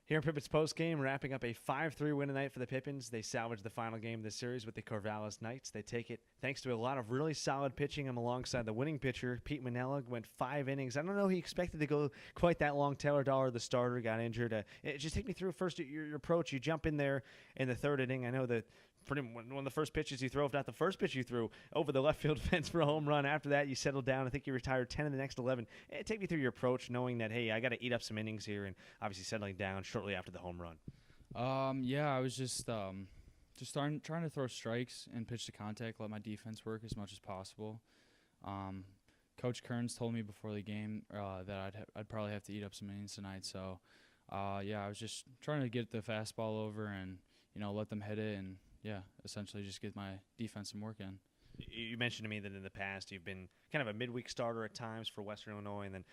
Here in Pippins postgame, wrapping up a 5-3 win tonight for the Pippins. They salvaged the final game of the series with the Corvallis Knights. They take it thanks to a lot of really solid pitching alongside the winning pitcher, Pete Minella, went 5 innings. I don't know he expected to go quite that long. Taylor Dollar, the starter, got injured. Just take me through first your approach. You jump in there in the third inning. I know that one of the first pitches you throw, if not the first pitch you threw, over the left field fence for a home run. After that, you settled down. I think you retired 10 of the next 11. Take me through your approach, knowing that, hey, I got to eat up some innings here, and obviously settling down shortly after the home run. Yeah, I was just trying to throw strikes and pitch to contact, let my defense work as much as possible. Coach Kearns told me before the game that I'd probably have to eat up some innings tonight. So, yeah, I was just trying to get the fastball over and let them hit it and essentially just get my defense some work in. You mentioned to me that in the past you've been kind of a midweek starter at times for Western Illinois, and then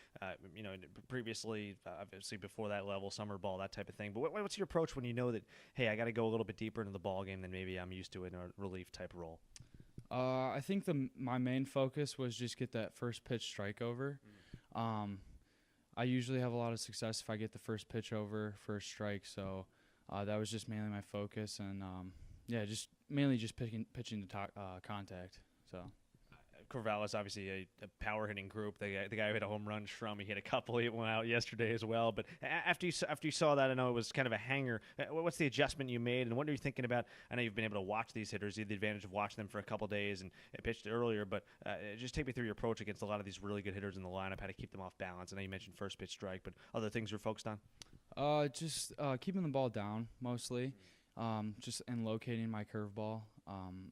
previously, obviously before that level, summer ball, that type of thing. But what's your approach when you know that, hey, I got to go a little bit deeper into the ball game than maybe I'm used to in a relief type role? I think my main focus was just get that first pitch strike over. I usually have a lot of success if I get the first pitch over, first strike. So that was just mainly my focus, and just mainly just pitching to contact. So Corvallis, obviously a power hitting group. The guy who hit a home run, Shrum, he hit a couple. He went out yesterday as well. But after you saw that, I know it was kind of a hanger. What's the adjustment you made, and what are you thinking about? I know you've been able to watch these hitters. You had the advantage of watching them for a couple days and pitched earlier. But just take me through your approach against a lot of these really good hitters in the lineup. How to keep them off balance. I know you mentioned first pitch strike, but other things you're focused on? Just keeping the ball down mostly. Just and locating my curveball.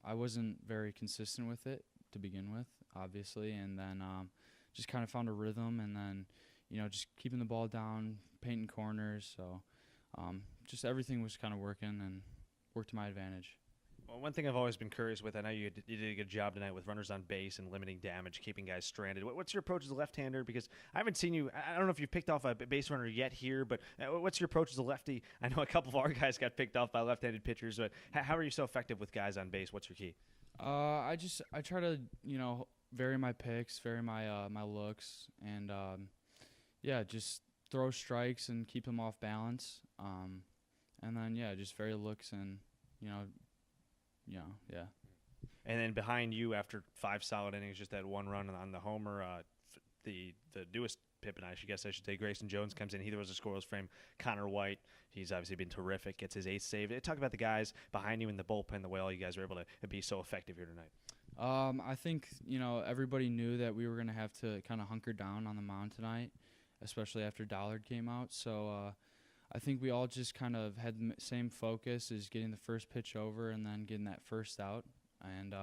I wasn't very consistent with it to begin with, obviously, and then just kind of found a rhythm, and then just keeping the ball down, painting corners. So just everything was kind of working and worked to my advantage. Well, one thing I've always been curious with, I know you did a good job tonight with runners on base and limiting damage, keeping guys stranded. What's your approach as a left-hander? Because I haven't seen you, I don't know if you've picked off a base runner yet here, but what's your approach as a lefty? I know a couple of our guys got picked off by left-handed pitchers, but how are you so effective with guys on base? What's your key? I try to, vary my picks, vary my looks, and, just throw strikes and keep them off balance. And then, just vary looks and, And then behind you, after 5 solid innings, just that one run on the homer, the newest Pippin, I guess I should say, Grayson Jones comes in. He was a scoreless frame. Connor White, he's obviously been terrific. Gets his 8th save. Talk about the guys behind you in the bullpen, the way all you guys were able to be so effective here tonight. I think, everybody knew that we were going to have to kind of hunker down on the mound tonight, especially after Dollard came out. So I think we all just kind of had the same focus as getting the first pitch over and then getting that first out. And,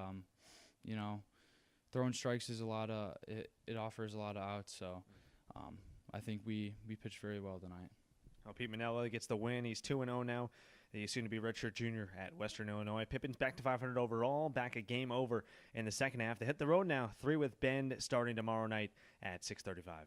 throwing strikes is it offers a lot of outs. So I think we pitched very well tonight. Well, Pete Minella gets the win. He's 2-0 now. He's soon to be redshirt junior at Western Illinois. Pippins back to 500 overall, back a game over in the second half. They hit the road now, 3 with Bend starting tomorrow night at 6:35.